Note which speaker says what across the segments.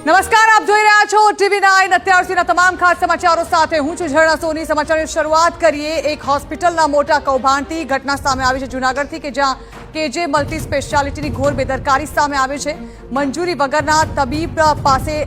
Speaker 1: નમસ્કાર, આપ જોઈ રહ્યા છો TV9 અત્યાર સુધીના તમામ ખાસ સમાચારો સાથે હું છું ઝરણા સોની। સમાચારની શરૂઆત કરીએ એક હોસ્પિટલના મોટા કૌભાંડથી। ઘટના સામે આવી છે જૂનાગઢથી કે જ્યાં કેજે મલ્ટી સ્પેશિયાલિટીની ઘોર બેદરકારી સામે આવી છે। મંજૂરી વગરના તબીબ પાસે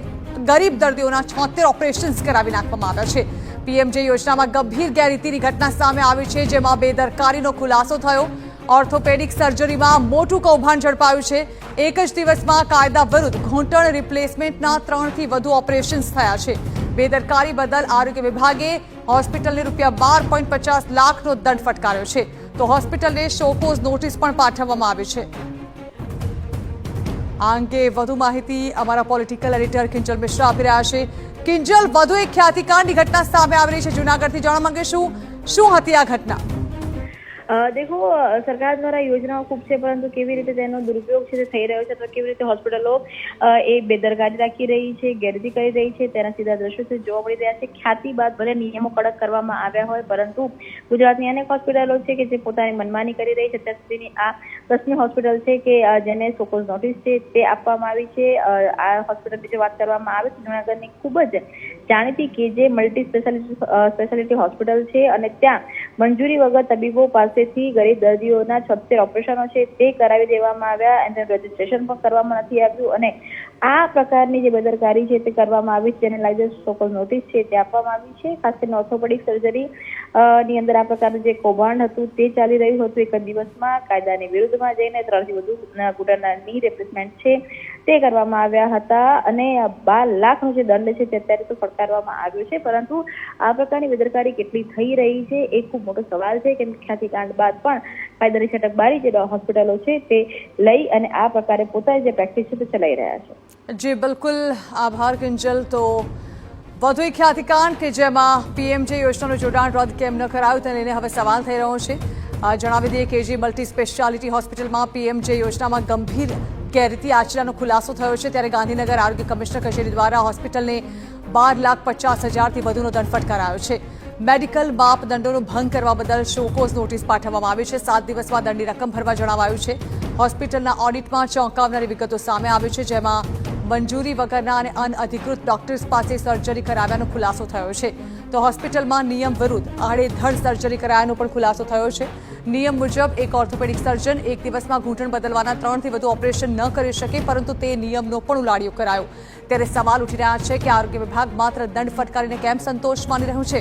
Speaker 1: ગરીબ દર્દીઓના 76 ઓપરેશન્સ કરાવી નાખવામાં આવ્યા છે। પીએમજે યોજનામાં ગંભીર ગેરરીતિની ઘટના સામે આવી છે જેમાં બેદરકારીનો ખુલાસો થયો। ઓર્થોપેડિક સર્જરીમાં મોટું કૌભાંડ ઝડપાયું છે। એક જ દિવસમાં કાયદા વિરુદ્ધ ઘૂંટણ રિપ્લેસમેન્ટના 3થી વધુ ઓપરેશન્સ થયા છે। બેદરકારી બદલ આરોગ્ય વિભાગે હોસ્પિટલને ₹12.50 લાખનો દંડ ફટકાર્યો છે તો હોસ્પિટલને શોકોઝ નોટિસ પણ પાઠવવામાં આવી છે। આ અંગે વધુ માહિતી અમારા પોલિટિકલ એડિટર કિંજલ મિશ્રા આપી રહ્યા છે। કિંજલ, વધુ એક ખ્યાતિકાંડની ઘટના સામે આવી રહી છે જૂનાગઢથી। જાણવા માંગીશું શું હતી આ ઘટના?
Speaker 2: देखो, सरकार द्वारा योजनाओं खूब છે પરંતુ કેવી રીતે તેનો દુરુપયોગ છે તે થઈ રહ્યો છે તો કેવી રીતે હોસ્પિટલો એ બેદરકારી રાખી રહી છે, ગેરરીતિ કરી રહી છે તેના સીધા દ્રશ્યો જોવા મળી રહ્યા છે। ખ્યાતિ બાદ ભલે નિયમો કડક કરવામાં આવ્યા હોય પરંતુ ગુજરાતની અનેક હોસ્પિટલો છે કે જે પોતાની મનમાની કરી રહી છે। અત્યાર સુધીની આ 10મી હોસ્પિટલ છે કે જેને શોકોઝ નોટિસ છે તે આપવામાં આવી છે। આ હોસ્પિટલની જે વાત કરવામાં આવે છે જૂનાગઢની ખૂબ જ જાણીતી કે જે મલ્ટી સ્પેશિયાલિટી હોસ્પિટલ છે અને ત્યાં મંજૂરી વગર તબીબો પાસેથી ગરીબ દર્દીઓના 76 ઓપરેશનો છે તે કરાવી દેવામાં આવ્યા અને રજીસ્ટ્રેશન પણ કરવામાં નથી આવ્યું અને આ પ્રકારની જે બેદરકારી છે તે કરવામાં આવી છે જેને લઈને શોકોઝ નોટિસ છે તે આપવામાં આવી છે। ખાસ કરીને ઓર્થોપેડિક સર્જરી ની અંદર આ પ્રકારનું જે કૌભાંડ હતું તે ચાલી રહ્યું હતું। એક જ દિવસમાં કાયદાની વિરુદ્ધમાં જઈને 3થી વધુ ઘૂંટણના ની રિપ્લેસમેન્ટ છે તે કરવામાં આવ્યા હતા અને 12 લાખનો જે દંડ છે તે અત્યારે તો ફટકારવામાં આવ્યો છે પરંતુ આ પ્રકારની બેદરકારી કેટલી થઈ રહી છે એ ખૂબ મોટો સવાલ છે કેમ કે ખ્યાતિકાંડ બાદ પણ કાયદાની છટકબારી જે હોસ્પિટલો છે તે લઈ અને આ પ્રકારે પોતાની જે પ્રેક્ટિસ છે તે ચલાવી રહ્યા છે।
Speaker 1: જી બિલકુલ, આભાર કિંજલ। તો વધુ એક ખ્યાતિકાંડ કે જેમાં પીએમજે યોજનાનું જોડાણ રદ કેમ ન કરાયું તેને લઈને હવે સવાલ થઈ રહ્યો છે। જણાવી દઈએ કે જે મલ્ટી સ્પેશિયાલિટી હોસ્પિટલમાં પીએમજે યોજનામાં ગંભીર ગેરરીતિ આચરણનો ખુલાસો થયો છે ત્યારે ગાંધીનગર આરોગ્ય કમિશનર કચેરી દ્વારા હોસ્પિટલને 12,50,000થી વધુનો દંડ ફટકારાયો છે। મેડિકલ માપદંડોનો ભંગ કરવા બદલ શોકોઝ નોટિસ પાઠવવામાં આવી છે। 7 દિવસમાં દંડની રકમ ભરવા જણાવાયું છે। હોસ્પિટલના ઓડિટમાં ચોંકાવનારી વિગતો સામે આવી છે જેમાં મંજૂરી વગરના અને અનઅધિકૃત ડોક્ટર્સ પાસે સર્જરી કરાવ્યાનો ખુલાસો થયો છે તો હોસ્પિટલમાં નિયમ વિરુદ્ધ આડેધડ સર્જરી કરાયાનો પણ ખુલાસો થયો છે। નિયમ મુજબ એક ઓર્થોપેડિક સર્જન એક દિવસમાં ઘૂંટણ બદલવાના 3થી વધુ ઓપરેશન ન કરી શકે પરંતુ તે નિયમનો પણ ઉલાડિયો કરાયો ત્યારે સવાલ ઉઠી રહ્યા છે કે આરોગ્ય વિભાગ માત્ર દંડ ફટકારીને કેમ સંતોષ માની રહ્યું છે।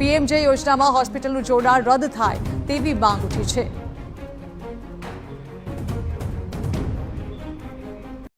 Speaker 1: પીએમજે યોજનામાં હોસ્પિટલનું જોડાણ રદ થાય તેવી માંગ ઉઠી છે।